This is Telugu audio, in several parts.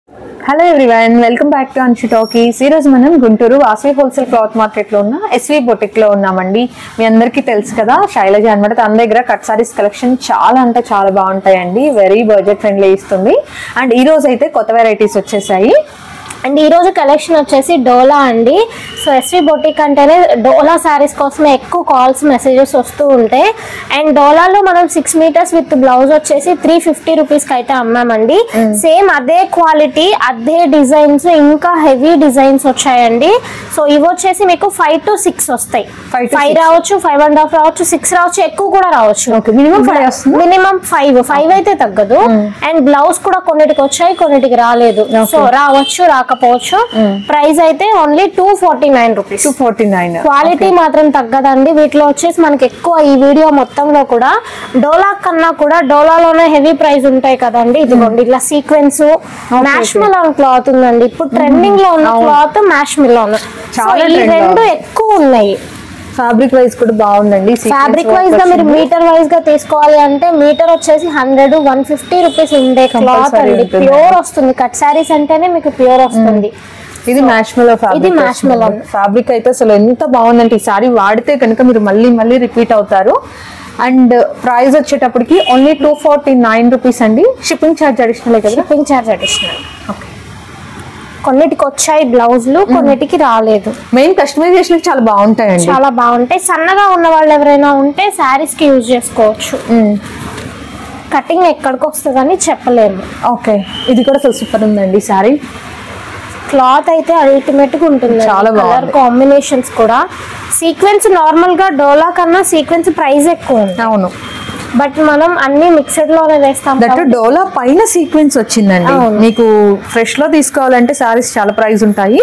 Hello everyone, welcome back to Anshu talkies. ఈరోజు మనం Guntur Vasavi wholesale cloth market లో ఉన్న ఎస్వి బొటిక్ లో ఉన్నామండి. మీ అందరికీ తెలుసు కదా, శైలజ అనమాట. తన దగ్గర కట్ సారీస్ కలెక్షన్ చాలా అంటే చాలా బాగుంటాయండి. వెరీ బడ్జెట్ ఫ్రెండ్లీ ఇస్తుంది. అండ్ ఈ రోజు అయితే కొత్త వెరైటీస్ వచ్చేసాయి. అండ్ ఈ రోజు కలెక్షన్ వచ్చేసి డోలా అండి. సో ఎస్వి బొటిక్ అంటేనే డోలా శారీస్ కోసమే ఎక్కువ కాల్స్ మెసేజెస్ వస్తూ ఉంటాయి. అండ్ డోలాలో మనం 6 మీటర్స్ విత్ బ్లౌజ్ వచ్చేసి 350 రూపీస్కి అయితే అమ్మామండి. సేమ్ అదే క్వాలిటీ, అదే డిజైన్స్, ఇంకా హెవీ డిజైన్స్ వచ్చాయండి. సో ఇవి వచ్చేసి మీకు 5 to 6 వస్తాయి. 5 రావచ్చు, 5.5 రావచ్చు, 6 రావచ్చు, ఎక్కువ కూడా రావచ్చు. మినిమం 5 అయితే తగ్గదు. అండ్ బ్లౌజ్ కూడా కొన్నిటికి వచ్చాయి, కొన్నిటికి రాలేదు. సో రావచ్చు, రాకపోవచ్చు. ప్రైస్ అయితే ఓన్లీ 249 రూపీస్. 249. క్వాలిటీ మాత్రం తగ్గదండి. వీటిలో వచ్చేసి మనకి ఎక్కువ ఈ వీడియో మొత్తంలో కూడా డోలా కన్నా కూడా డోలాలోనే హెవీ ప్రైస్ ఉంటాయి కదండి. ఇదిగోండి ఇట్లా సీక్వెన్స్ మ్యాష్ మిలాన్ క్లాత్ ఉందండి. ఇప్పుడు ట్రెండింగ్ లో ఉన్న క్లాత్ మ్యాష్ మిలాన్. ఈ రెండు ఎక్కువ ఉన్నాయి. ఫ్యాబ్రిక్ వైజ్ కూడా బాగుందండి. ఫ్యాబ్రిక్ వైజ్ గా మీరు మీటర్ వైజ్ గా తీసుకోవాలి అంటే మీటర్ వచ్చేసి 100-150 రూపీస్ ఉండే క్లాత్ అండి. ప్యూర్ వస్తుంది. కట్ సారీస్ అంటేనే మీకు ప్యూర్ వస్తుంది. ఇది మ్యాష్ మిలాన్ ఫ్యాబ్రిక్. ఇది మ్యాష్ మిలాన్ ఫ్యాబ్రిక్ అయితే అసలు ఎంత బాగుందంటే ఈ సారీ వాడితే కనుక మీరు మళ్ళీ రిపీట్ అవుతారు. అండ్ ప్రైస్ వచ్చేటప్పటికి ఓన్లీ 249 రూపీస్ అండి. షిప్పింగ్ ఛార్జ్ అడిషనల్ కదా? Shipping charge additional. ఓకే. కొన్నిటికి వచ్చాయి బ్లౌజులు, కొన్నిటికి రాలేదు. మెయిన్ కస్టమైజేషన్ చాలా బాగుంటాయండి. చాలా బాగుంటాయి. సన్నగా ఉన్న వాళ్ళు ఎవరైనా ఉంటే శారీస్ కి యూజ్ చేసుకోవచ్చు. కటింగ్ ఎక్కడికి వస్తుందని చెప్పలేము. ఓకే, ఇది కూడా సూపర్ ఉందండి సారీ. క్లాత్ అయితే అల్టిమేట్ గా ఉంటుంది. చాలా కలర్ కాంబినేషన్స్ కూడా. సీక్వెన్స్ నార్మల్ గా డోలా కన్నా సీక్వెన్స్ ప్రైస్ ఎక్కువ ఉంది. అవును, బట్ మనం అన్ని మిక్స్డ్ లోనే వేస్తాం. దట్ డోలా పైన సీక్వెన్స్ వచ్చిందండి. మీకు ఫ్రెష్ లో తీసుకోవాలంటే సారీస్ చాలా ప్రైస్ ఉంటాయి.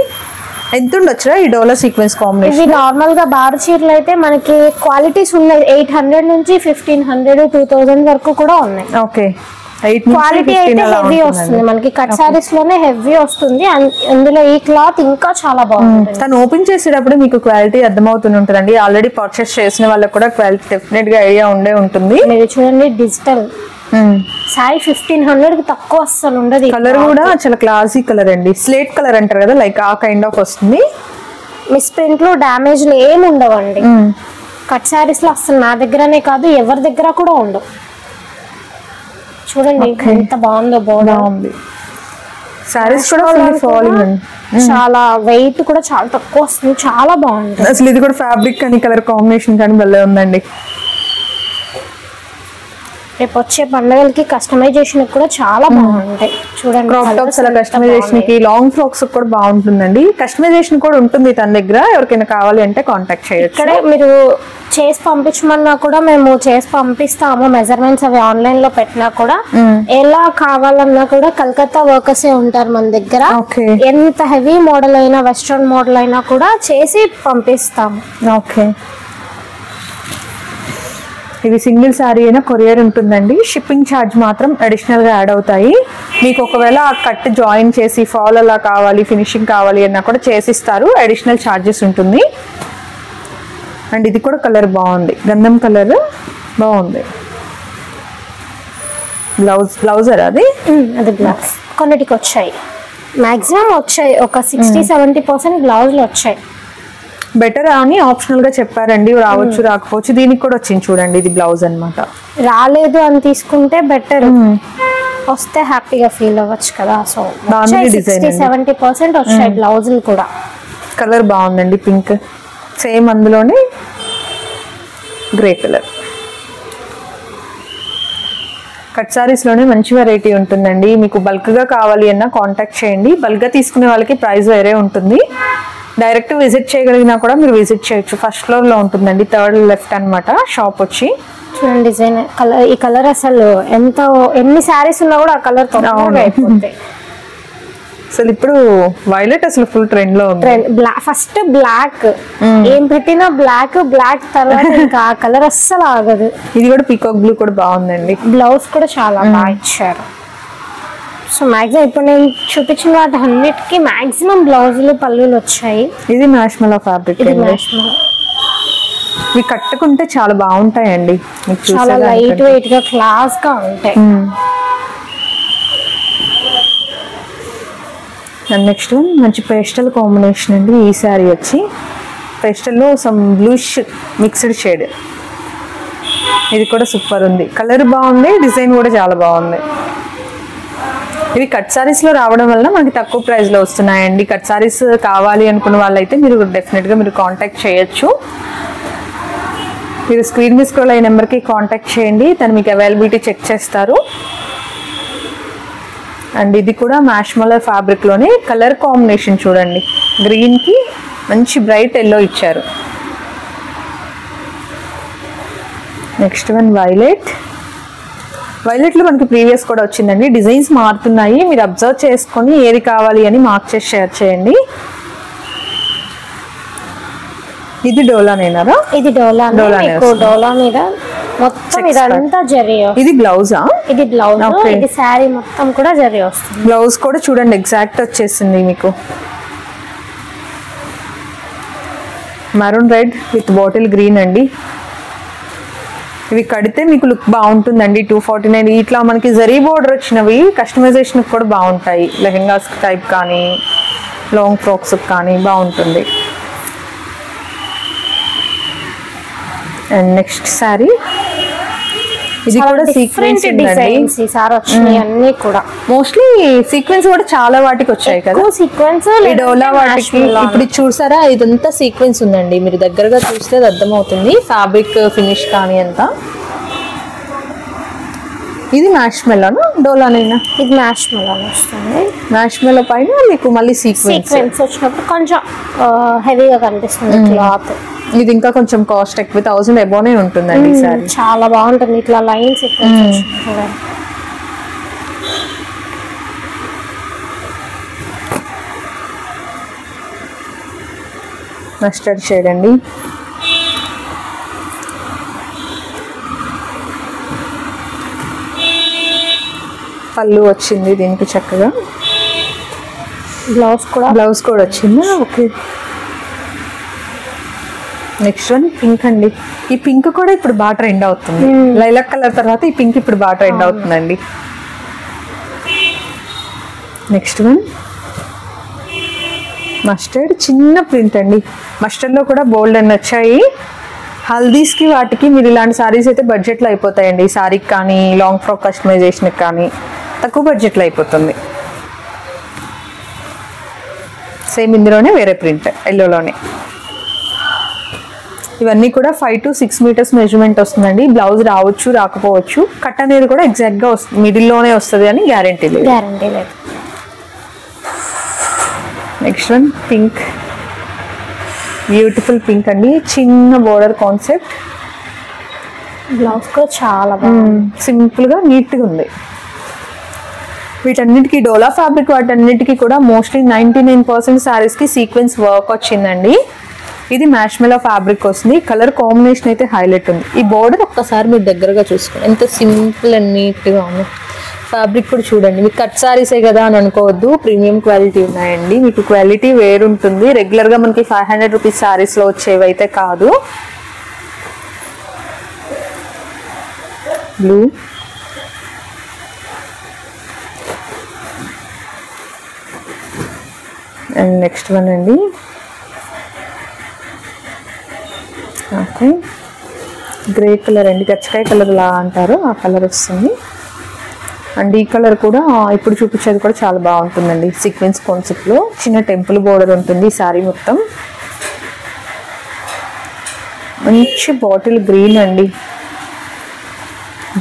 ఎంత ఉండొచ్చురా ఈ డోలా సీక్వెన్స్ కాంబినేషన్? ఇవి నార్మల్ గా బారు చీరలు అయితే మనకి క్వాలిటీస్ ఉన్నాయి. 800 నుంచి 1500, 2000 వరకు కూడా ఉన్నాయి. ఓకే, క్వాలిటీ అయితే హెవీ వస్తుంది మనకి. కట్ సారీస్ లోనే హెవీ వస్తుంది. అందులో ఈ క్లాత్ ఇంకా చాలా బాగుంది. తను ఓపెన్ చేసేటప్పుడు మీకు క్వాలిటీ అర్థమవుతుంటుందండి. ఆల్రెడీ పర్చేస్ చేసిన వాళ్ళకి కూడా క్వాలిటీ డెఫినెట్ గా ఐడియా ఉండే ఉంటుంది. మీరు చూడండి, డిజిటల్ సారీ 1500 కి తక్కువ అస్సలు ఉండదు. కలర్ కూడా చాలా క్లాసీ కలర్ అండి. స్లేట్ కలర్ అంటారు కదా, లైక్ ఆ కైండ్ ఆఫ్ వస్తుంది. మిస్ ప్రింట్ లో డామేజ్ ఏమి ఉండవండి. కట్ సారీస్ లో అసలు నా దగ్గరనే కాదు ఎవరి దగ్గర కూడా ఉండవు. చూడండి ఎంత బాగుందో. బాగుంది. సారీస్ కూడా చాలా వెయిట్ కూడా చాలా తక్కువ వస్తుంది. చాలా బాగుంది అసలు. ఇది కూడా ఫ్యాబ్రిక్ కానీ కలర్ కాంబినేషన్ కానీ భలే ఉందండి. రేపు వచ్చే పండుగలకి కస్టమైజేషన్ కూడా చాలా బాగుంటాయి. చూడండి, క్రాప్ టాప్స్ అలా కస్టమైజేషన్ కి, లాంగ్ ఫ్రాక్స్ కూడా బాగుంటుందండి. కస్టమైజేషన్ కూడా ఉంటుంది తన దగ్గర. ఎవరికైనా కావాలి అంటే కాంటాక్ట్ చేయొచ్చు. ఇక్కడే మీరు చేసి పంపించమన్నా కూడా మేము చేసి పంపిస్తాము. మెజర్మెంట్స్ అవి ఆన్లైన్ లో పెట్టినా కూడా, ఎలా కావాలన్నా కూడా కలకత్తా వర్కర్సే ఉంటారు మన దగ్గర. ఎంత హెవీ మోడల్ అయినా, వెస్ట్రన్ మోడల్ అయినా కూడా చేసి పంపిస్తాము. ఓకే, ఇది సింగిల్ శారీ అయినా కొరియర్ ఉంటుందండి. షిప్పింగ్ ఛార్జ్ మాత్రం అడిషనల్ గా యాడ్ అవుతాయి. మీకు ఒకవేళ ఆ కట్ జాయిన్ చేసి ఫాల్ అలా కావాలి, ఫినిషింగ్ కావాలి అన్నా కూడా చేసిస్తారు. అడిషనల్ ఛార్జెస్ ఉంటుంది. అండ్ ఇది కూడా కలర్ బాగుంది, గంధం కలర్ బాగుంది. బ్లౌజర్ అది బ్లౌజ్ కొన్నిటికి వచ్చాయి, మాక్సిమం వచ్చాయి. ఒక 60-70% బ్లౌజులు వచ్చాయి. బెటర్ అని ఆప్షనల్ గా చెప్పారండి. రావచ్చు, రాకపోవచ్చు. దీనికి కూడా వచ్చింది చూడండి, ఇది బ్లౌజ్ అన్నమాట. రాలేదు అని తీసుకుంటే బెటర్, వస్తే హ్యాపీగా ఫీల్ అవ్వచ్చు కదా. సో 60-70% వచ్చాయి బ్లౌజులు కూడా. కలర్ బాగుందండి, పింక్. సేమ్ అందులోనే గ్రే కలర్. కట్ సారీస్ లోనే మంచి వెరైటీ ఉంటుందండి. మీకు బల్క్ గా కావాలి అన్నా కాంటాక్ట్ చేయండి. బల్క్ గా తీసుకునే వాళ్ళకి ప్రైస్ వేరే ఉంటుంది. డైరెక్ట్ విజిట్ చేయగలిగినా కూడా మీరు విజిట్ చేయొచ్చు. ఫస్ట్ ఫ్లోర్ లో ఉంటుందండి, 3rd లెఫ్ట్ అన్నమాట షాప్ వచ్చి. చూడండి డిజైన్, కలర్. ఈ కలర్ అసలు ఎన్ని శారీస్ ఉన్నా కూడా ఆ కలర్ అయిపోతాయి. అసలు ఇప్పుడు వైలెట్ అసలు ఫుల్ ట్రెండ్ లో ఉంది. ఫస్ట్ బ్లాక్, ఏం పెట్టినా బ్లాక్, తర్వాత ఇంకా ఆ కలర్ అస్సలు ఆగదు. ఇది కూడా పీకాక్ బ్లూ కూడా బాగుందండి. బ్లౌజ్ కూడా చాలా బాగా ఇచ్చారు. సో మాక్సిమం ఇప్పుడు నేను చూపించిన వాటి అన్నిటికీ మాక్సిమం బ్లౌజులు, పళ్ళులు వచ్చాయి. ఇది మ్యాష్ మిలాన్ ఫ్యాబ్రిక్. ఇవి కట్టుకుంటే చాలా బాగుంటాయండి. చాలా లైట్ వెయిట్ గా, క్లాస్ గా ఉంటాయి. అండ్ నెక్స్ట్ మంచి పేస్టల్ కాంబినేషన్ అండి. ఈ శారీ వచ్చి పేస్టల్లో సమ్ బ్లూష్ మిక్స్డ్ షేడ్. ఇది కూడా సూపర్ ఉంది, కలర్ బాగుంది, డిజైన్ కూడా చాలా బాగుంది. ఇవి కట్ సారీస్లో రావడం వల్ల మనకి తక్కువ ప్రైస్లో వస్తున్నాయండి. కట్ సారీస్ కావాలి అనుకున్న వాళ్ళైతే మీరు డెఫినెట్గా మీరు కాంటాక్ట్ చేయొచ్చు. మీరు స్క్రీన్ మీద స్క్రోల్ అయ్యే నెంబర్కి కాంటాక్ట్ చేయండి, తను మీకు అవైలబిలిటీ చెక్ చేస్తారు. అండ్ ఇది కూడా మ్యాష్మలర్ ఫ్యాబ్రిక్లోనే కలర్ కాంబినేషన్ చూడండి, గ్రీన్కి మంచి బ్రైట్ ఎల్లో ఇచ్చారు. Next one violet. వైలెట్లో మనకి ప్రీవియస్ కూడా వచ్చిందండి. డిజైన్స్ మారుతున్నాయి, మీరు అబ్జర్వ్ చేసుకొని ఏది కావాలి అని మార్క్ చేసి షేర్ చేయండి. ఇది డోలానేనారా? ఇది డోలా మీద మొత్తం ఇదంతా జరీ. ఇది బ్లౌజా? ఇది బ్లౌజ్. ఇది శారీ మొత్తం కూడా జరీ వస్తుంది. బ్లౌజ్ కూడా చూడండి ఎగ్జాక్ట్ వచ్చేసింది మీకు. Maroon red with bottle green అండి. ఇవి కడితే మీకు లుక్ బాగుంటుందండి. 249. ఇట్లా మనకి జరీ బోర్డర్ వచ్చినవి కస్టమైజేషన్ కూడా బాగుంటాయి. లెహెంగాస్ టైప్ కానీ లాంగ్ ఫ్రాక్స్ కానీ బాగుంటుంది. అండ్ నెక్స్ట్ శారీ, ఇది కూడా సీక్వెన్స్ డిజైన్స్ ఈ సారీ వచ్చినాయి అన్ని కూడా. మోస్ట్లీ సీక్వెన్స్ కూడా చాలా వాటికి వచ్చాయి కదా సీక్వెన్స్. డోలా వాటికి ఇప్పుడు చూసారా, ఇదంతా సీక్వెన్స్ ఉందండి. మీరు దగ్గరగా చూస్తే అది అర్థమవుతుంది, ఫ్యాబ్రిక్ ఫినిష్ కానీ అంతా. ఇది మ్యాష్ మెలోనా డోలానేనా? ఇది మ్యాష్ మెలో వస్తుంది. మ్యాష్ మెలో పైన మీకు మళ్ళీ సీక్వెన్స్ వచ్చినప్పుడు కొంచెం హెవీగా కనిపిస్తుంది క్లాత్. ఇది ఇంకా కొంచెం కాస్ట్ ఎక్కువ, 1000 అబోనే ఉంటుందండి ఈ సారీ. చాలా బాగుంటుంది, ఇట్లా లైన్స్ మస్టర్డ్ షేడ్ అండి. పళ్ళు వచ్చింది దీనికి చక్కగా. బ్లౌజ్ కూడా వచ్చింది. ఓకే. నెక్స్ట్ వన్ పింక్ అండి. ఈ పింక్ కూడా ఇప్పుడు బాగా ట్రెండ్ అవుతుంది. లైలాక్ కలర్ తర్వాత ఈ పింక్ ఇప్పుడు బాగా ట్రెండ్ అవుతుందండి. నెక్స్ట్ వన్ మస్టర్డ్, చిన్న ప్రింట్ అండి. మస్టర్డ్లో కూడా బోల్డ్ అని వచ్చాయి. హల్దీస్కి వాటికి మీరు ఇలాంటి సారీస్ అయితే బడ్జెట్లో అయిపోతాయండి. ఈ సారీకి కానీ లాంగ్ ఫ్రాక్ కస్టమైజేషన్కి కానీ తక్కువ బడ్జెట్లో అయిపోతుంది. సేమ్ ఇందులోనే వేరే ప్రింట్ ఎల్లోలోనే. ఇవన్నీ కూడా 5 to 6 meters మెజర్మెంట్ వస్తుందండి. బ్లౌజ్ రావచ్చు రాకపోవచ్చు, కట్ అనేది కూడా ఎగ్జాక్ట్గా వస్తుంది, మిడిల్లోనే వస్తుంది అని గ్యారంటీ లేదు. Next one pink, beautiful pink అండి. చిన్న బోర్డర్ కాన్సెప్ట్. బ్లౌజ్ కూడా చాలా బాగుంది, సింపుల్గా నీట్గా ఉంది. వీటన్నిటికీ డోలా ఫ్యాబ్రిక్ వాటన్నిటికీ కూడా మోస్ట్లీ 99% శారీస్కి సీక్వెన్స్ వర్క్ వచ్చిందండి. ఇది మ్యాష్మెలో ఫ్యాబ్రిక్ వస్తుంది. కలర్ కాంబినేషన్ అయితే హైలైట్ ఉంది. ఈ బోర్డర్ ఒక్కసారి మీరు దగ్గరగా చూసుకోండి, ఎంత సింపుల్ అండ్ నీట్గా ఉంది. ఫ్యాబ్రిక్ కూడా చూడండి. మీకు కట్ సారీసే కదా అని అనుకోవద్దు, ప్రీమియం క్వాలిటీ ఉన్నాయండి. మీకు క్వాలిటీ వేరుంటుంది. రెగ్యులర్గా మనకి 500 రూపీస్ శారీస్లో వచ్చేవి అయితే కాదు. బ్లూ, అండ్ నెక్స్ట్ వన్ అండి. ఓకే, గ్రే కలర్ అండి, గచ్చకాయ కలర్ లా అంటారు, ఆ కలర్ వస్తుంది. అండ్ ఈ కలర్ కూడా ఇప్పుడు చూపించేది కూడా చాలా బాగుంటుందండి. సీక్వెన్స్ కాన్సెప్ట్లో చిన్న టెంపుల్ బోర్డర్ ఉంటుంది ఈ శారీ మొత్తం. మంచి బాటిల్ గ్రీన్ అండి,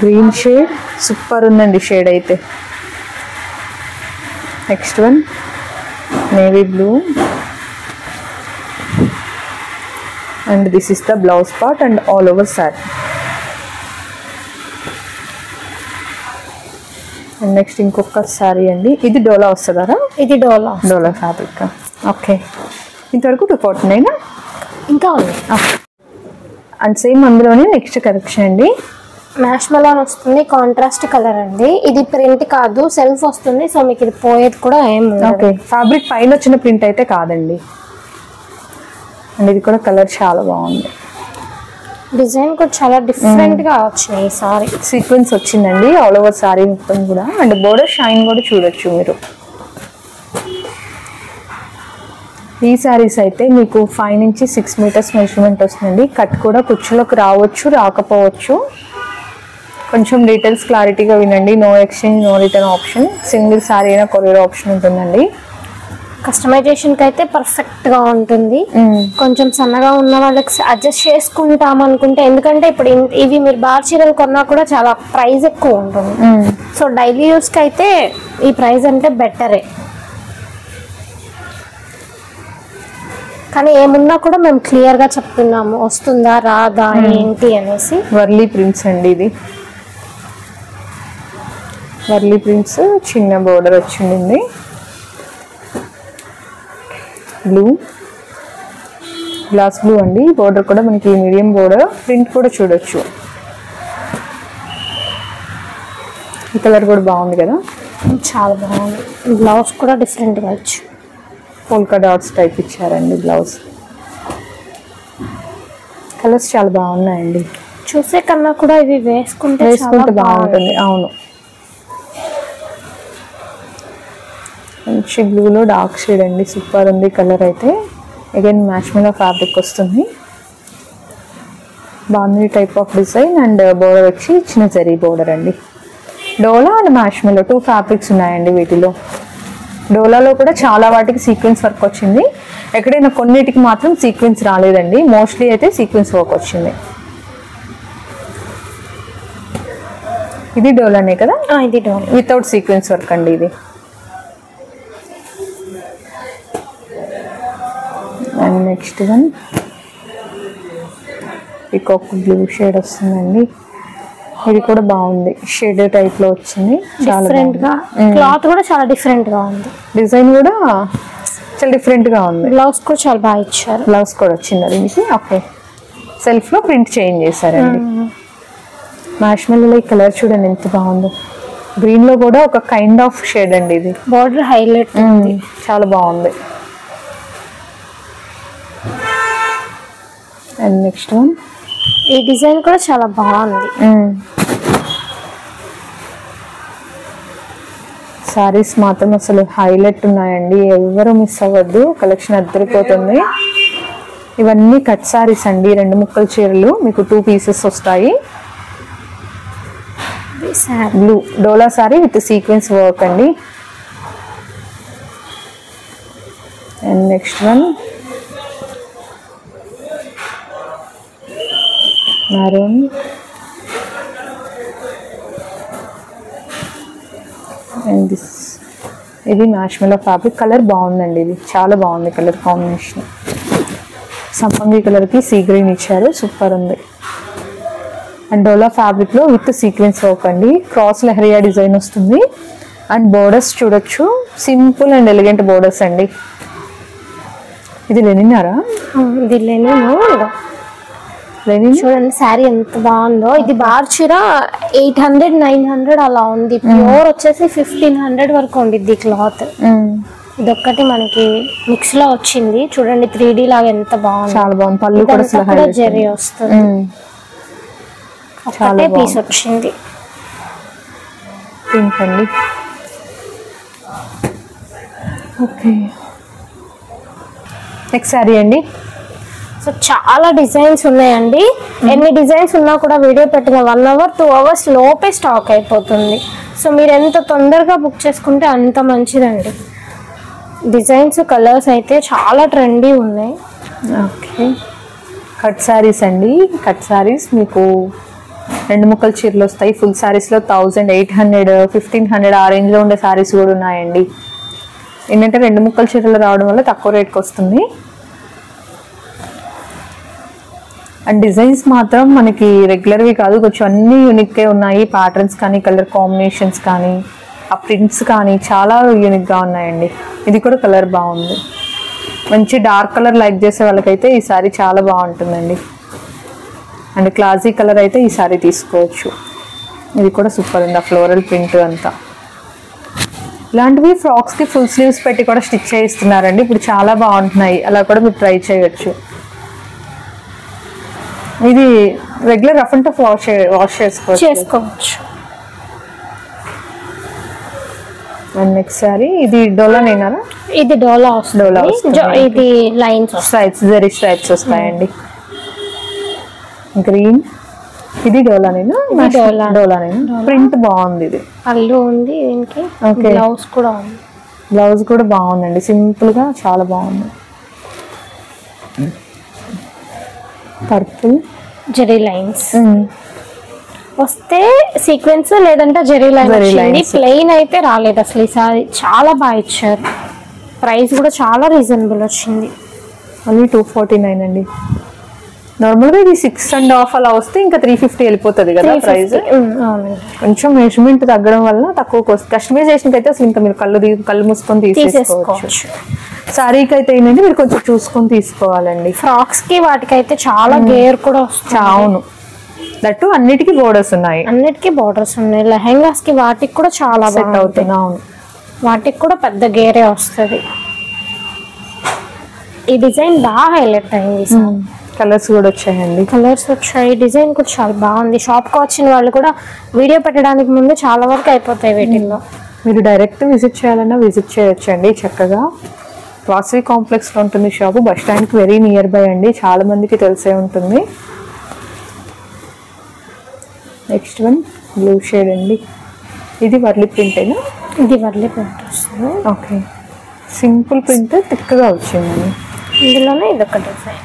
గ్రీన్ షేడ్ సూపర్ ఉందండి షేడ్ అయితే. Next one navy blue, and this is the blouse part and all over saree. And next ఇంకొక సారీ అండి. ఇది డోలా వస్తుందా? ఇది డోలా ఫ్యాబ్రిక్. ఓకే, ఇంతవరకు 249 ఇంకా ఉంది. అండ్ సేమ్ అందులోనే నెక్స్ట్ కలెక్షన్ అండి. మ్యాష్ మెలాన్ వస్తుంది, కాంట్రాస్ట్ కలర్ అండి. ఇది ప్రింట్ కాదు, సెల్ఫ్ వస్తుంది. సో మీకు ఇది పోయేది కూడా ఏం. ఓకే, ఫ్యాబ్రిక్ పైన వచ్చిన ప్రింట్ అయితే కాదండి. అండ్ ఇది కూడా కలర్ చాలా బాగుంది. డిజైన్ కూడా చాలా డిఫరెంట్ గా వచ్చినాయి. సారీ సీక్వెన్స్ వచ్చిందండి ఆల్ ఓవర్ సారీ మొత్తం కూడా. అండ్ బోర్డర్ షైన్ కూడా చూడొచ్చు మీరు. ఈ శారీస్ అయితే మీకు 5 నుంచి 6 మీటర్స్ మెజర్మెంట్ వస్తుందండి. కట్ కూడా కుచ్చులోకి రావచ్చు, రాకపోవచ్చు. కొంచెం డీటెయిల్స్ క్లారిటీగా వినండి. No exchange, no return option. Single sari అయినా కొరియర్ ఆప్షన్ ఉంటుందండి. కస్టమైజేషన్కి అయితే పర్ఫెక్ట్గా ఉంటుంది. కొంచెం సన్నగా ఉన్న వాళ్ళకి అడ్జస్ట్ చేసుకుంటాం అనుకుంటే, ఎందుకంటే ఇప్పుడు ఇవి మీరు బార్ చీరలు కొన్నా కూడా చాలా ప్రైస్ ఎక్కువ ఉంటుంది. సో డైలీ యూస్కి అయితే ఈ ప్రైస్ అంటే బెటరే. కానీ ఏమున్నా కూడా మేము క్లియర్గా చెప్తున్నాము, వస్తుందా రాదా ఏంటి అనేసి. వర్లీ ప్రింట్స్ అండి, ఇది వర్లీ ప్రింట్స్, చిన్న బోర్డర్ వచ్చింది. బ్లూ, గ్లాస్ బ్లూ అండి. బోర్డర్ కూడా మనకి మీడియం బోర్డర్. ప్రింట్ కూడా చూడొచ్చు. ఈ కలర్ కూడా బాగుంది కదా, చాలా బాగుంది. బ్లౌజ్ కూడా డిఫరెంట్గా వచ్చు, పోల్కా డాట్స్ టైప్ ఇచ్చారండి బ్లౌజ్. కలర్స్ చాలా బాగున్నాయండి. చూసే కన్నా కూడా ఇవి వేసుకుంటే బాగుంటుంది. అవును, మంచి బ్లూలో డార్క్ షేడ్ అండి, సూపర్ ఉంది కలర్ అయితే. అగైన్ మ్యాష్మెలో ఫ్యాబ్రిక్ వస్తుంది. బాగుంది type of design. And border వచ్చి చిన్న జరీ బోర్డర్ అండి. డోలా అండ్ మ్యాష్మెలో 2 ఫ్యాబ్రిక్స్ ఉన్నాయండి వీటిలో. డోలాలో కూడా చాలా వాటికి సీక్వెన్స్ వర్క్ వచ్చింది. ఎక్కడైనా కొన్నిటికి మాత్రం సీక్వెన్స్ రాలేదండి. మోస్ట్లీ అయితే సీక్వెన్స్ వర్క్ వచ్చింది. ఇది డోలానే కదా? ఇది డోలా వితౌట్ సీక్వెన్స్ వర్క్ అండి ఇది. And next one peacock blue shade వస్తుందండి. ఇది కూడా బాగుంది, షేడ్ టైప్ లో వచ్చింది. డిఫరెంట్ గా, క్లాత్ కూడా చాలా డిఫరెంట్ గా ఉంది. డిజైన్ కూడా చాలా డిఫరెంట్ గా ఉంది. బ్లౌజ్ కూడా చాలా బాగా ఇచ్చారు. బ్లౌజ్ కూడా వచ్చింది దీనికి. ఓకే, సెల్ఫ్ లో ప్రింట్ చేంజ్ చేశారండి. మ్యాష్మెల్లో ఈ కలర్ చూడండి ఎంత బాగుందో. గ్రీన్ లో కూడా ఒక కైండ్ ఆఫ్ షేడ్ అండి ఇది. బార్డర్ హైలైట్ ఉంది, చాలా బాగుంది. అండ్ నెక్స్ట్ వన్, ఈ డిజైన్ కూడా చాలా బాగుంది. సారీస్ మాత్రం అసలు హైలైట్ ఉన్నాయండి, ఎవరు మిస్ అవ్వద్దు. కలెక్షన్ అద్దరిపోతుంది. ఇవన్నీ కట్ సారీస్ అండి, 2 ముక్కల చీరలు. మీకు 2 పీసెస్ వస్తాయి. బ్లూ డోలా సారీ విత్ సీక్వెన్స్ వర్క్ అండి. And next one maroon, and this ఇది మ్యాష్మెలో ఫ్యాబ్రిక్. కలర్ బాగుందండి, ఇది చాలా బాగుంది కలర్ కాంబినేషన్. సంపంగి కలర్కి సీ గ్రీన్ ఇచ్చారు, సూపర్ ఉంది. అండ్ డోలా ఫ్యాబ్రిక్లో విత్ సీక్వెన్స్ వర్క్ అండి. క్రాస్ లెహరియా డిజైన్ వస్తుంది. అండ్ బోర్డర్స్ చూడొచ్చు, సింపుల్ అండ్ ఎలిగెంట్ బోర్డర్స్ అండి. ఇది లెనినారా? ఇది లెనిన్. చూడండి శారీ ఎంత బాగుందో. ఇది బార్ చీర 800-900 అలా ఉంది. ప్యూర్ వచ్చేసి 1500 వరకు ఉండిద్ది క్లాత్. ఇదొక్కటి మనకి మిక్స్ లో వచ్చింది. చూడండి 3D లాగా ఎంత బాగుంది, చాలా బాగుంది. పళ్ళు కూడా జరీ వస్తుంది. ఒకటే పీస్ వచ్చింది. పింక్ అండి. ఓకే, నెక్స్ట్ శారీ అండి. సో చాలా డిజైన్స్ ఉన్నాయండి. ఎన్ని డిజైన్స్ ఉన్నా కూడా వీడియో పెట్టిన 1 hour 2 hours లోపే స్టాక్ అయిపోతుంది. సో మీరు ఎంత తొందరగా బుక్ చేసుకుంటే అంత మంచిదండి. డిజైన్స్ కలర్స్ అయితే చాలా ట్రెండీ ఉన్నాయి. ఓకే, కట్ శారీస్ అండి. కట్ శారీస్ మీకు 2 ముక్కల చీరలు వస్తాయి. ఫుల్ శారీస్లో 1800, 1500 ఆ రేంజ్లో ఉండే శారీస్ కూడా ఉన్నాయండి. ఏంటంటే 2 ముక్కల చీరలు రావడం వల్ల తక్కువ రేట్కి వస్తుంది. అండ్ డిజైన్స్ మాత్రం మనకి రెగ్యులర్వి కాదు, కొంచెం అన్నీ యూనిక్గా ఉన్నాయి. ప్యాటర్న్స్ కానీ, కలర్ కాంబినేషన్స్ కానీ, ఆ ప్రింట్స్ కానీ చాలా యూనిక్గా ఉన్నాయండి. ఇది కూడా కలర్ బాగుంది. మంచి డార్క్ కలర్ లైక్ చేసే వాళ్ళకైతే ఈ సారీ చాలా బాగుంటుందండి. అండ్ క్లాసీ కలర్ అయితే ఈ సారీ తీసుకోవచ్చు. ఇది కూడా సూపర్ ఉంది, ఆ ఫ్లోరల్ ప్రింట్ అంతా. ఇలాంటివి ఫ్రాక్స్కి ఫుల్ స్లీవ్స్ పెట్టి కూడా స్టిచ్ చేయిస్తున్నారండి ఇప్పుడు, చాలా బాగుంటున్నాయి. అలా కూడా మీరు ట్రై చేయొచ్చు. ఇది regular rough and tough wash చేసుకోవచ్చు. అండ్ నెక్స్ట్ సారీ ఇది డోలానేనా? ఇది డోలా డోలా వస్తుంది. ఇది లైన్స్ స్ట్రైప్స్, జరీ స్ట్రైప్స్ వస్తాయండి. గ్రీన్, ఇది డోలానేనా? డోలానేనా? ప్రింట్ బాగుంది. ఇది పళ్ళు ఉంది దీనికి. బ్లౌజ్ కూడా ఉంది. బ్లౌజ్ కూడా బాగుందండి, సింపుల్ గా చాలా బాగుంది. పర్పుల్, జెరీ లైన్స్ వస్తే సీక్వెన్స్, లేదంటే జెరీ లైన్స్. ప్లెయిన్ అయితే రాలేదు అసలు ఈసారి. చాలా బాగా ఇచ్చారు. ప్రైస్ కూడా చాలా రీజనబుల్ వచ్చింది. ఓన్లీ 249 అండి. నార్మల్గా ఇది 6.5 అలా వస్తే ఇంకా 350 వెళ్ళిపోతుంది కదా ప్రైస్. కొంచెం మెజర్మెంట్ తగ్గడం వల్ల తక్కువ కస్టమైజేషన్ అయితే అసలు ఇంకా మీరు కళ్ళు మూసుకొని తీసేసుకోవచ్చు. సారీకి అయితే ఏంటంటే మీరు కొంచెం చూసుకొని తీసుకోవాలండి. ఫ్రాక్స్ కి వాటికైతే చాలా గేర్ కూడా వస్తుంది. అవును, దట్టు అన్నిటికీ బోర్డర్స్ ఉన్నాయి. లెహెంగాస్ కి వాటికి కూడా చాలా సెట్ అవుతుంది. అవును, వాటికి కూడా పెద్ద గేరే వస్తుంది. ఈ డిజైన్ బాగా హైలైట్ అయింది. కలర్స్ కూడా వచ్చాయండి. డిజైన్ కూడా చాలా బాగుంది. షాప్ కి వచ్చిన వాళ్ళు కూడా వీడియో పెట్టడానికి ముందు చాలా వరకు అయిపోతాయి వీటిల్లో. మీరు డైరెక్ట్ విజిట్ చేయాలన్నా విజిట్ చేయొచ్చండి చక్కగా. వాసవి కాంప్లెక్స్ లో ఉంటుంది షాపు. బస్ స్టాండ్ కి వెరీ నియర్ బై అండి, చాలా మందికి తెలిసే ఉంటుంది. నెక్స్ట్ వన్ బ్లూ షేడ్ అండి. ఇది వర్లీ ప్రింట్ అయినా? ఇది వర్లీ ప్రింట్ వస్తుంది. ఓకే, సింపుల్ ప్రింట్ థిక్గా వచ్చిందండి. ఇందులోనే ఇదొక డిజైన్.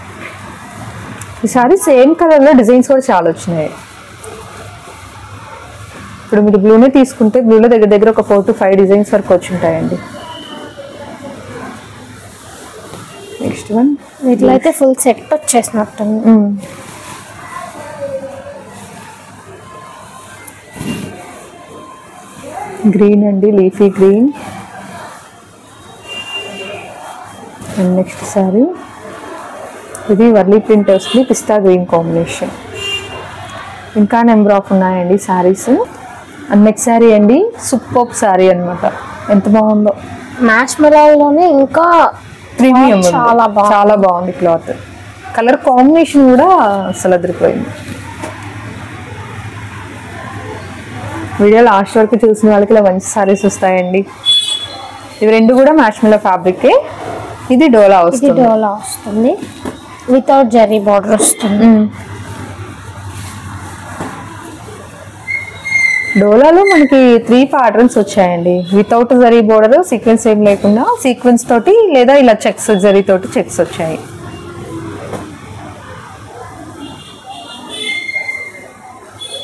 ఈసారి సేమ్ కలర్ లో డిజైన్స్ కూడా చాలా వచ్చినాయి. ఇప్పుడు మీరు బ్లూనే తీసుకుంటే బ్లూలో దగ్గర ఒక 4 to 5 డిజైన్స్ వరకు వచ్చి ఉంటాయండి. నెక్స్ట్ వన్ వీటిలో అయితే ఫుల్ సెట్ వచ్చేసినట్టుంది. గ్రీన్ అండి, leafy green. And next sorry ఇది వర్లీ ప్రింట్ వస్తుంది, పిస్తా గ్రీన్ కాంబినేషన్. ఇంకా నెంబర్ ఆఫ్ ఉన్నాయండి సారీస్. అండ్ నెక్స్ట్ సారీ అండి సూపర్ సారీ అనమాట. ఎంత బాగుందో. మ్యాచ్ మెలాలోనే ఇంకా ప్రీమియం, చాలా బాగుంది క్లాత్. కలర్ కాంబినేషన్ కూడా అసలు అదిరిపోయింది. వీడియో లాస్ట్ వరకు చూసిన వాళ్ళకి ఇలా మంచి సారీస్ వస్తాయండి. ఇవి రెండు కూడా మ్యాచ్ మెలా ఫ్యాబ్రిక్. ఇది డోలా వస్తుంది, వితౌట్ జరీ బార్డర్ వస్తుంది. డోలాలో మనకి 3 ప్యాటర్న్స్ వచ్చాయండి. వితౌట్ జరీ బోర్డర్, సీక్వెన్స్ ఏం లేకుండా, సీక్వెన్స్ తోటి లేదా ఇలా చెక్స్, జరీ తోటి చెక్స్ వచ్చాయి.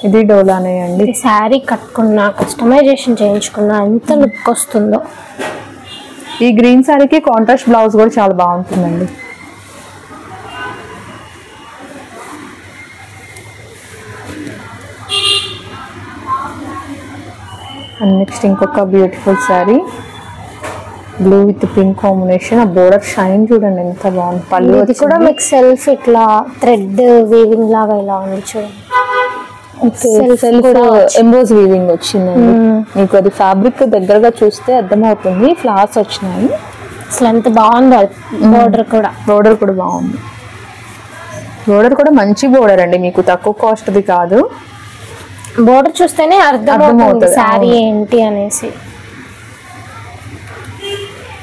ఇది డోలానే అండి. శారీ కట్టుకున్నా, కస్టమైజేషన్ చేయించుకున్నా ఎంత లుక్ వస్తుందో. ఈ గ్రీన్ శారీకి కాంట్రాస్ట్ బ్లౌజ్ కూడా చాలా బాగుంటుందండి. అండ్ నెక్స్ట్ ఇంకొక beautiful sari, blue with pink combination. ఆ బోర్డర్ షైన్ చూడండి ఎంత బాగుంది. పళ్ళు ఇది కూడా మీకు సెల్ఫ్ ఇట్లా థ్రెడ్ వీవింగ్ లాగా ఇలా ఉంది చూడండి. సెల్ఫ్ ఎంబోస్ వీవింగ్ వచ్చిందండి. మీకు అది ఫ్యాబ్రిక్ దగ్గరగా చూస్తే అర్థమవుతుంది. ఫ్లవర్స్ వచ్చినాయి. అసలు ఎంత బాగుందో. బోర్డర్ కూడా బాగుంది. బోర్డర్ కూడా మంచి బోర్డర్ అండి, మీకు తక్కువ కాస్ట్ది కాదు. బోర్డర్ చూస్తేనే అర్థమవుతుంది శారీ ఏంటి అనేసి.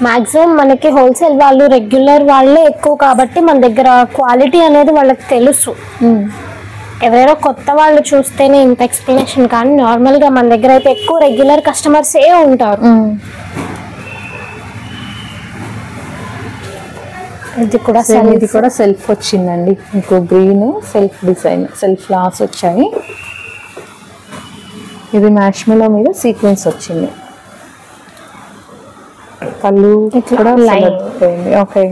మాక్సిమం మనకి హోల్సేల్ వాళ్ళు, రెగ్యులర్ వాళ్ళే ఎక్కువ కాబట్టి మన దగ్గర క్వాలిటీ అనేది వాళ్ళకి తెలుసు. ఎవరైనా కొత్త వాళ్ళు చూస్తేనే ఇంత ఎక్స్ప్లెనేషన్, కానీ నార్మల్గా మన దగ్గర అయితే ఎక్కువ రెగ్యులర్ కస్టమర్స్ ఏ ఉంటారు. ఇది కూడా సెల్ఫ్ వచ్చిందండి. మీకు green self design, self flowers వచ్చాయి. ఇది మ్యాష్మెలో మీద సీక్వెన్స్ వచ్చింది. పళ్ళు కూడా పోయింది. Okay,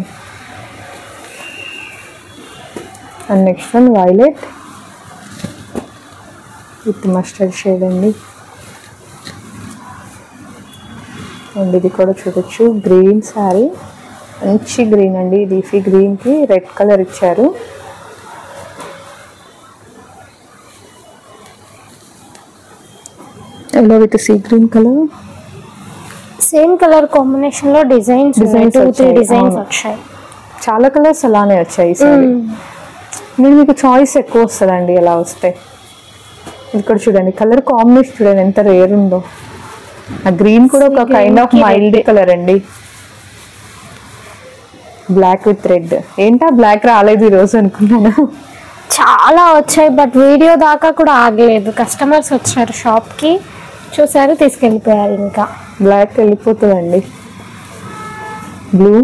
and next one violet with mustard shade అండి. అండ్ ఇది కూడా చూడొచ్చు, గ్రీన్ శారీ, మంచి గ్రీన్ అండి. లీఫీ గ్రీన్కి రెడ్ కలర్ ఇచ్చారు. Yellow with sea green colour, same colour combination లో డిజైన్స్ 2-3 డిజైన్స్ వచ్చాయి. చాలా కలర్స్ అలానే వచ్చాయి. మీకు చాయిస్ ఎక్కువ వస్తుందండి అలా వస్తే. ఇక్కడ చూడండి కలర్ కాంబినేషన్ చూడండి ఎంత రేర్ ఉందో. ఆ గ్రీన్ కూడా ఒక కైండ్ ఆఫ్ మైల్డ్ కలర్ అండి. Black with red. ఏంటా బ్లాక్ రాలేదు ఈ రోజు అనుకున్నాను. చాలా వచ్చాయి బట్ వీడియో దాకా కూడా ఆగలేదు. కస్టమర్స్ వచ్చారు షాప్కి, చూసారు, తీసుకెళ్ళిపోయారు. ఇంకా బ్లాక్ వెళ్ళిపోతుందండి. బ్లూ,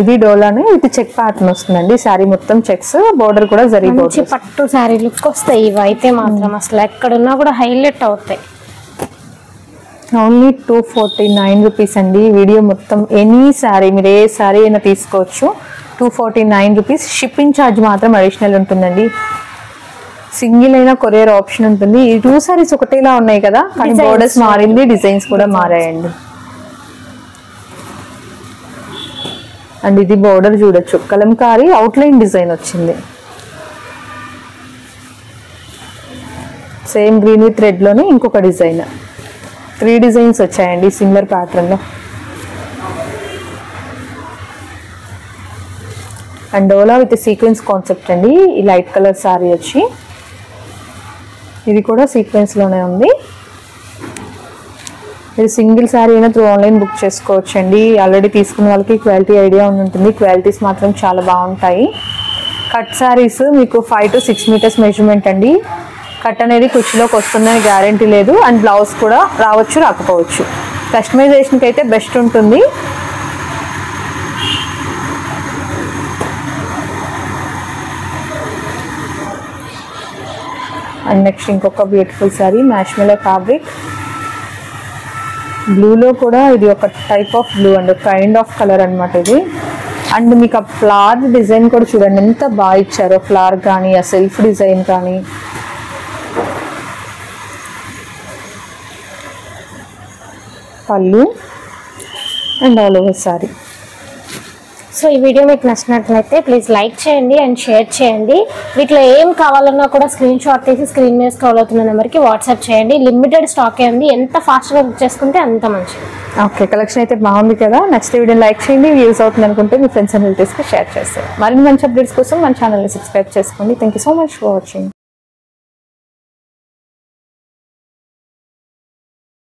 ఇది డోలానే విత్ చెక్ ప్యాటర్న్ వస్తుందండి. శారీ మొత్తం చెక్స్, బోర్డర్ కూడా మంచి జరిగిపోతుంది. పట్టు శారీ లుక్ వస్తాయి ఇవి అయితే మాత్రం. అసలు ఎక్కడున్నా కూడా హైలైట్ అవుతాయి. ఓన్లీ 249 రూపీస్ అండి. వీడియో మొత్తం ఎనీ శారీ, మీరు ఏ శారీ అయినా తీసుకోవచ్చు. 249 రూపీస్. షిప్పింగ్ ఛార్జ్ మాత్రం అడిషనల్ ఉంటుందండి. సింగిల్ అయినా కొరియర్ ఆప్షన్ ఉంటుంది. ఈ 2 సారీస్ ఒకటేలా ఉన్నాయి కదా, కానీ బోర్డర్స్ మారింది, డిజైన్స్ కూడా మారాయండి. అండ్ ఇది బోర్డర్ చూడొచ్చు, కలంకారీ అవుట్లైన్ డిజైన్ వచ్చింది. సేమ్ గ్రీన్ విత్ రెడ్ లోనే ఇంకొక డిజైన్. 3 డిజైన్స్ వచ్చాయండి సిమిలర్ ప్యాటర్న్ లో. And dola with sequence concept అండి. ఈ లైట్ కలర్ సారీ వచ్చి, ఇది కూడా సీక్వెన్స్ లోనే ఉంది. ఇది సింగిల్ శారీ అయినా త్రూ ఆన్లైన్ బుక్ చేసుకోవచ్చు అండి. ఆల్రెడీ తీసుకున్న వాళ్ళకి క్వాలిటీ ఐడియా ఉంటుంది. క్వాలిటీస్ మాత్రం చాలా బాగుంటాయి. కట్ శారీస్ మీకు 5 to 6 మీటర్స్ మెజర్మెంట్ అండి. కట్ అనేది కుర్చీలోకి వస్తుందని గ్యారంటీ లేదు. అండ్ బ్లౌజ్ కూడా రావచ్చు, రాకపోవచ్చు. కస్టమైజేషన్కి అయితే బెస్ట్ ఉంటుంది. అండ్ నెక్స్ట్ ఇంకొక బ్యూటిఫుల్ శారీ, మ్యాష్మెలో ఫ్యాబ్రిక్. బ్లూలో కూడా ఇది ఒక type of blue and kind of colour అనమాట ఇది. అండ్ మీకు ఆ ఫ్లవర్ డిజైన్ కూడా చూడండి ఎంత బాగా ఇచ్చారో. ఫ్లవర్ కానీ ఆ సెల్ఫ్ డిజైన్ కానీ. పళ్ళు and all over sari. So ఈ వీడియో మీకు నచ్చినట్లయితే ప్లీజ్ లైక్ చేయండి అండ్ షేర్ చేయండి. వీటిలో ఏం కావాలన్నా కూడా స్క్రీన్ షాట్ తీసి స్క్రీన్ మీద స్క్రోల్ అవుతున్న నెంబర్కి వాట్సాప్ చేయండి. లిమిటెడ్ స్టాకే ఉంది. ఎంత ఫాస్ట్గా బుక్ చేసుకుంటే అంత మంచిది. ఓకే, కలెక్షన్ అయితే బాగుంది కదా. నచ్చితే వీడియోని లైక్ చేయండి. వ్యూస్ అవుతుంది అనుకుంటే మీ ఫ్రెండ్స్ అండ్ రిలేటివ్స్కి షేర్ చేస్తారు. మరిన్ని మంచి అప్డేట్స్ కోసం మన ఛానల్ని సబ్స్క్రైబ్ చేసుకోండి. Thank you so much for watching.